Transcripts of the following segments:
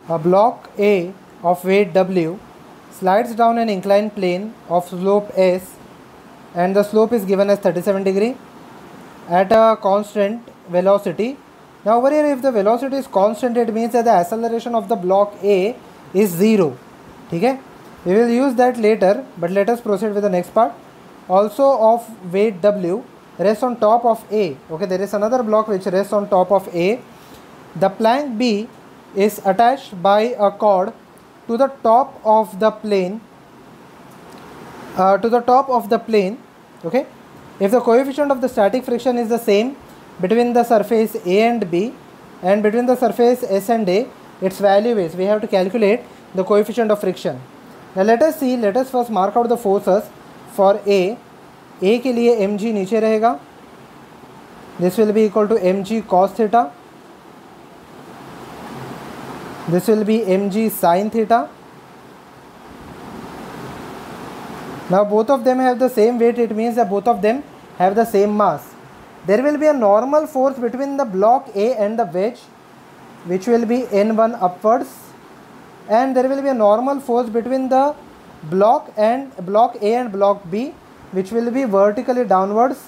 A block A of weight W slides down an inclined plane of slope S, and the slope is given as 37 degree at a constant velocity. Now over here, if the velocity is constant, it means that the acceleration of the block A is 0. Okay? We will use that later, but let us proceed with the next part. Also of weight W rests on top of A. Okay, there is another block which rests on top of A. The plank B is attached by a cord to the top of the plane. Okay, if the coefficient of the static friction is the same between the surface A and B and between the surface S and A, its value is, we have to calculate the coefficient of friction. Now let us first mark out the forces for A. A के लिए mg नीचे रहेगा, this will be equal to mg cos theta, this will be mg sin theta. Now both of them have the same weight, it means that both of them have the same mass. There will be a normal force between the block A and the wedge, which will be N1 upwards, and there will be a normal force between the block A and block B, which will be vertically downwards,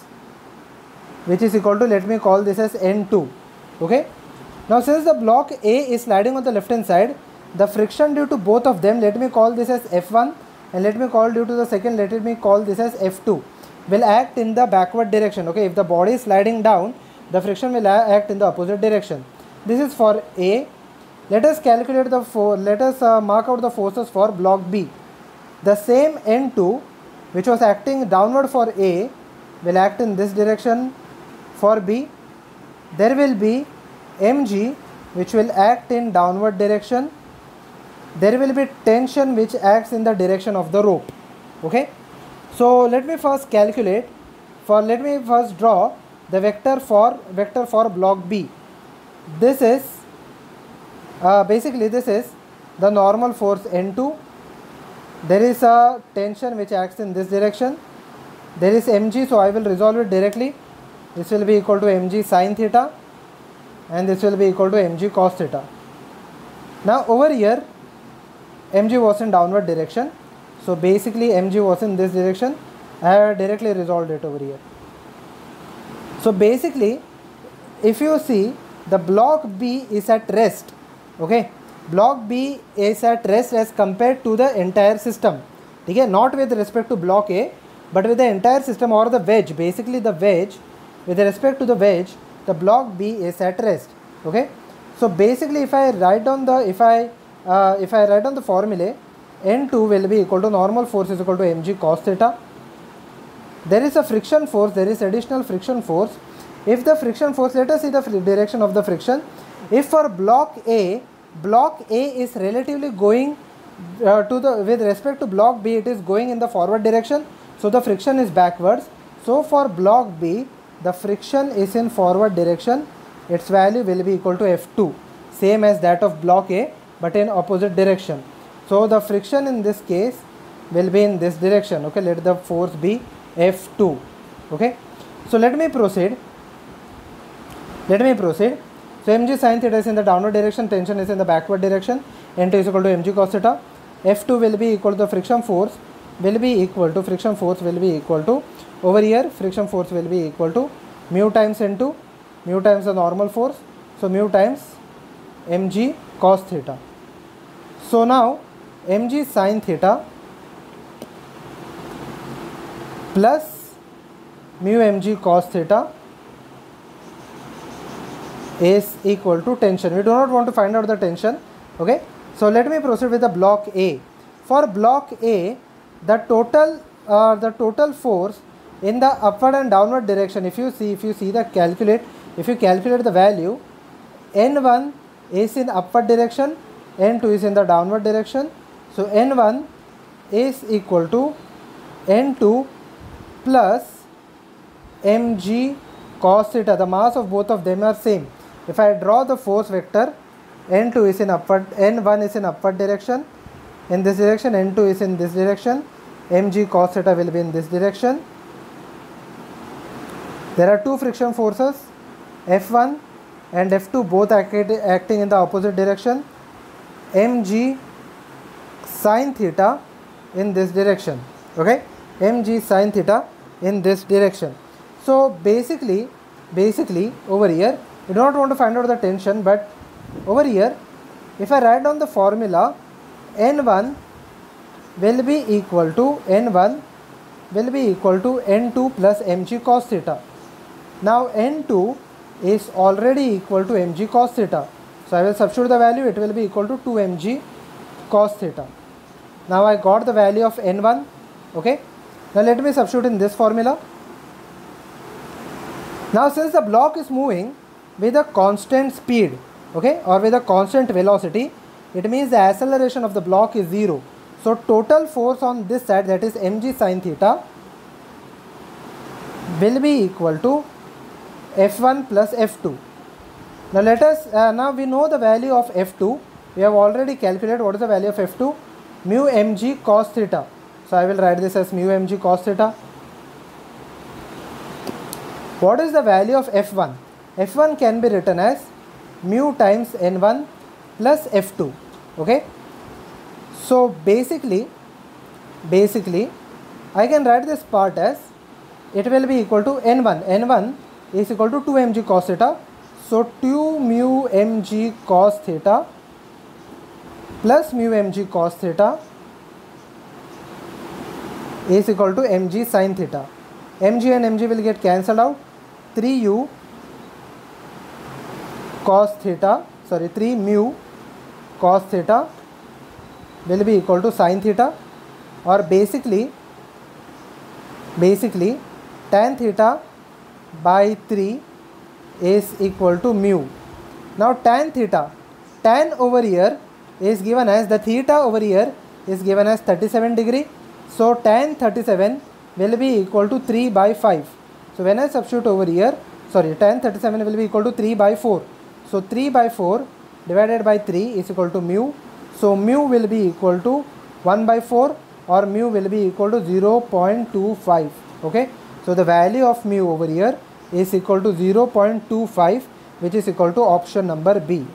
which is equal to, let me call this as N2. Okay. Now since the block A is sliding on the left hand side, the friction due to both of them, let me call this as F1, and let me call due to the second, let me call this as F2, will act in the backward direction. Okay, if the body is sliding down, the friction will act in the opposite direction. This is for A. Let us calculate the mark out the forces for block B. The same N2 which was acting downward for A will act in this direction for B. There will be mg which will act in downward direction. There will be tension which acts in the direction of the rope. Okay, so let me first draw the vector for block B. This is basically this is the normal force N2. There is a tension which acts in this direction. There is mg, so I will resolve it directly. This will be equal to mg sin theta, and this will be equal to mg cos theta. Now over here, mg was in downward direction, so basically mg was in this direction. I have directly resolved it over here. So basically, if you see, the block B is at rest. Okay, block B is at rest as compared to the entire system. Okay, not with respect to block A, but with the entire system or the wedge. Basically the wedge, with respect to the wedge, the block B is at rest. Okay, so basically if I write down the formula, N2 will be equal to normal force is equal to mg cos theta. There is a friction force, there is additional friction force. If the friction force, let us see the direction of the friction. If for block A is relatively going with respect to block B, it is going in the forward direction, so the friction is backwards. So for block B, the friction is in forward direction, its value will be equal to F2, same as that of block A but in opposite direction. So the friction in this case will be in this direction. Okay, let the force be F2. Okay, so let me proceed. So mg sin theta is in the downward direction, tension is in the backward direction, N2 is equal to mg cos theta. F2 will be equal to the friction force will be equal to over here, friction force will be equal to mu times N2, mu times the normal force, so mu times mg cos theta. So now mg sin theta plus mu mg cos theta is equal to tension. We do not want to find out the tension. Okay, so let me proceed with the block A. For block A, the total force in the upward and downward direction, if you calculate the value, N1 is in upward direction, N2 is in the downward direction. So N1 is equal to N2 plus mg cos theta. The mass of both of them are same. If I draw the force vector, N1 is in upward direction, in this direction, N2 is in this direction, mg cos theta will be in this direction. There are two friction forces, F1 and F2, both acting in the opposite direction. mg sin theta in this direction. Okay, mg sin theta in this direction. So basically over here, you do not want to find out the tension, but over here, if I write down the formula, N1 will be equal to N2 plus mg cos theta. Now N2 is already equal to mg cos theta. So I will substitute the value, it will be equal to 2 mg cos theta. Now I got the value of N1. Okay. Now let me substitute in this formula. Now since the block is moving with a constant speed, okay, or with a constant velocity, it means the acceleration of the block is 0. So total force on this side, that is mg sin theta, will be equal to F1 plus F2. Now let us, now we know the value of F2. We have already calculated what is the value of F2, mu mg cos theta. So I will write this as mu mg cos theta. What is the value of F1? F1 can be written as mu times N1 plus F2. Okay. So basically I can write this part as it will be equal to N1. N1 is equal to 2 mg cos theta. So 2 mu mg cos theta plus mu mg cos theta is equal to mg sin theta. Mg and mg will get cancelled out. 3 mu cos theta will be equal to sin theta, or basically tan theta by 3 is equal to mu. Now tan theta, tan over here is given as, the theta over here is given as 37 degree. So tan 37 will be equal to 3 by 5. So when I substitute over here, tan 37 will be equal to 3 by 4. So 3 by 4 divided by 3 is equal to mu. So mu will be equal to 1 by 4, or mu will be equal to 0.25. Okay. So the value of mu over here is equal to 0.25, which is equal to option number B.